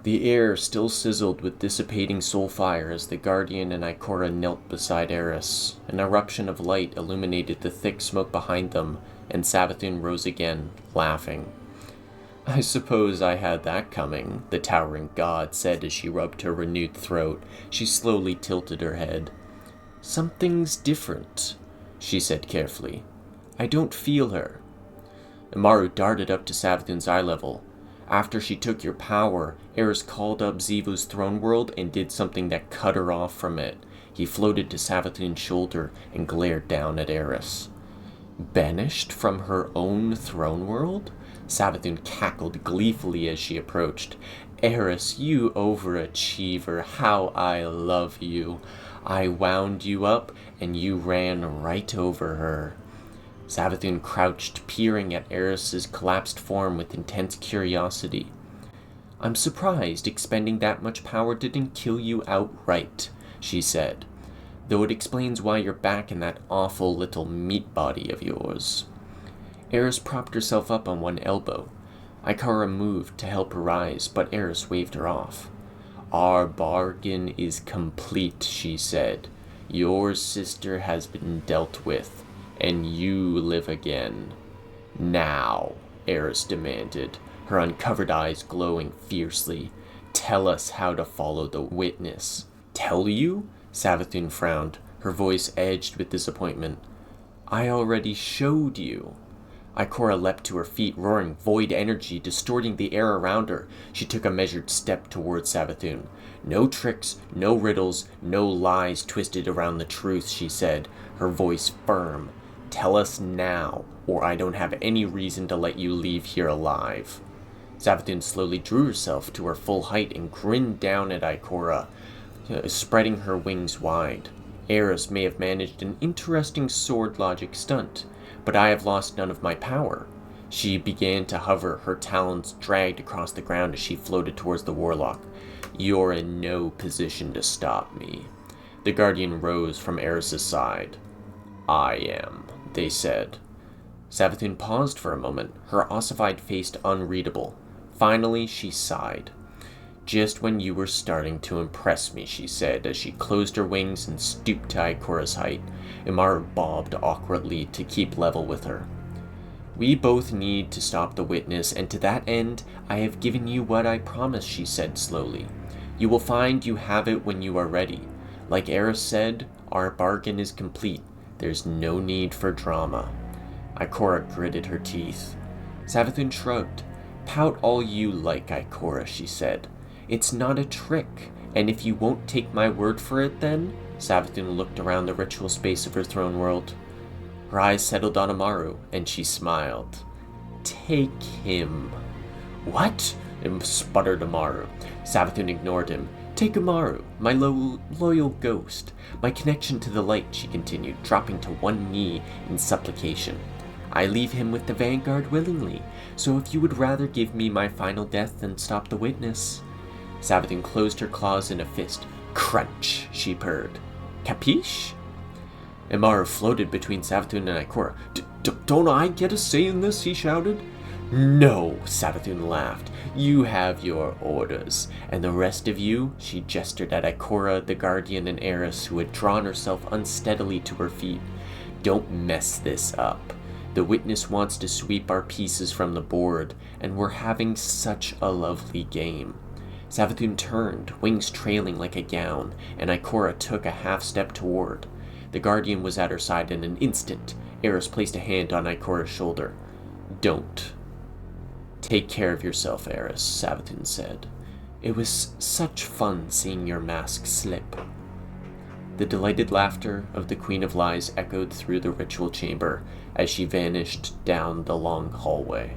The air still sizzled with dissipating soul fire as the Guardian and Ikora knelt beside Eris. An eruption of light illuminated the thick smoke behind them, and Savathun rose again, laughing. "I suppose I had that coming," the towering god said as she rubbed her renewed throat. She slowly tilted her head. "Something's different," she said carefully. "I don't feel her." Amaru darted up to Savathun's eye level. "After she took your power, Eris called up Xivu's throne world and did something that cut her off from it." He floated to Savathun's shoulder and glared down at Eris. "Banished from her own throne world?" Savathun cackled gleefully as she approached. "Eris, you overachiever, how I love you. I wound you up, and you ran right over her." Savathun crouched, peering at Eris's collapsed form with intense curiosity. "I'm surprised expending that much power didn't kill you outright," she said, "though it explains why you're back in that awful little meat body of yours." Eris propped herself up on one elbow. Ikora moved to help her rise, but Eris waved her off. "Our bargain is complete," she said. "Your sister has been dealt with, and you live again." "Now," Eris demanded, her uncovered eyes glowing fiercely, "tell us how to follow the witness." "Tell you?" Savathun frowned, her voice edged with disappointment. "I already showed you." Ikora leapt to her feet, roaring void energy, distorting the air around her. She took a measured step towards Savathun. "No tricks, no riddles, no lies twisted around the truth," she said, her voice firm. "Tell us now, or I don't have any reason to let you leave here alive." Savathun slowly drew herself to her full height and grinned down at Ikora, spreading her wings wide. "Eris may have managed an interesting sword logic stunt, but I have lost none of my power." She began to hover, her talons dragged across the ground as she floated towards the warlock. "You're in no position to stop me." The Guardian rose from Eris's side. "I am," they said. Savathun paused for a moment, her ossified face unreadable. Finally, she sighed. "Just when you were starting to impress me," she said as she closed her wings and stooped to Ikora's height. Amaru bobbed awkwardly to keep level with her. "We both need to stop the witness, and to that end, I have given you what I promised," she said slowly. "You will find you have it when you are ready. Like Eris said, our bargain is complete. There's no need for drama." Ikora gritted her teeth. Savathun shrugged. "Pout all you like, Ikora," she said. "It's not a trick, and if you won't take my word for it then..." Savathun looked around the ritual space of her throne world. Her eyes settled on Amaru, and she smiled. "Take him." "What?" sputtered Amaru. Savathun ignored him. "Take Amaru, my loyal ghost. My connection to the light," she continued, dropping to one knee in supplication. "I leave him with the Vanguard willingly, so if you would rather give me my final death than stop the witness..." Savathun closed her claws in a fist. "Crunch," she purred. "Capiche?" Amaru floated between Savathun and Ikora. Don't I get a say in this?" he shouted. "No," Savathun laughed. "You have your orders, and the rest of you," she gestured at Ikora, the Guardian, and Eris, who had drawn herself unsteadily to her feet. "Don't mess this up. The witness wants to sweep our pieces from the board, and we're having such a lovely game." Savathun turned, wings trailing like a gown, and Ikora took a half-step toward. The Guardian was at her side in an instant. Eris placed a hand on Ikora's shoulder. "Don't." "Take care of yourself, Eris," Savathun said. "It was such fun seeing your mask slip." The delighted laughter of the Queen of Lies echoed through the ritual chamber as she vanished down the long hallway.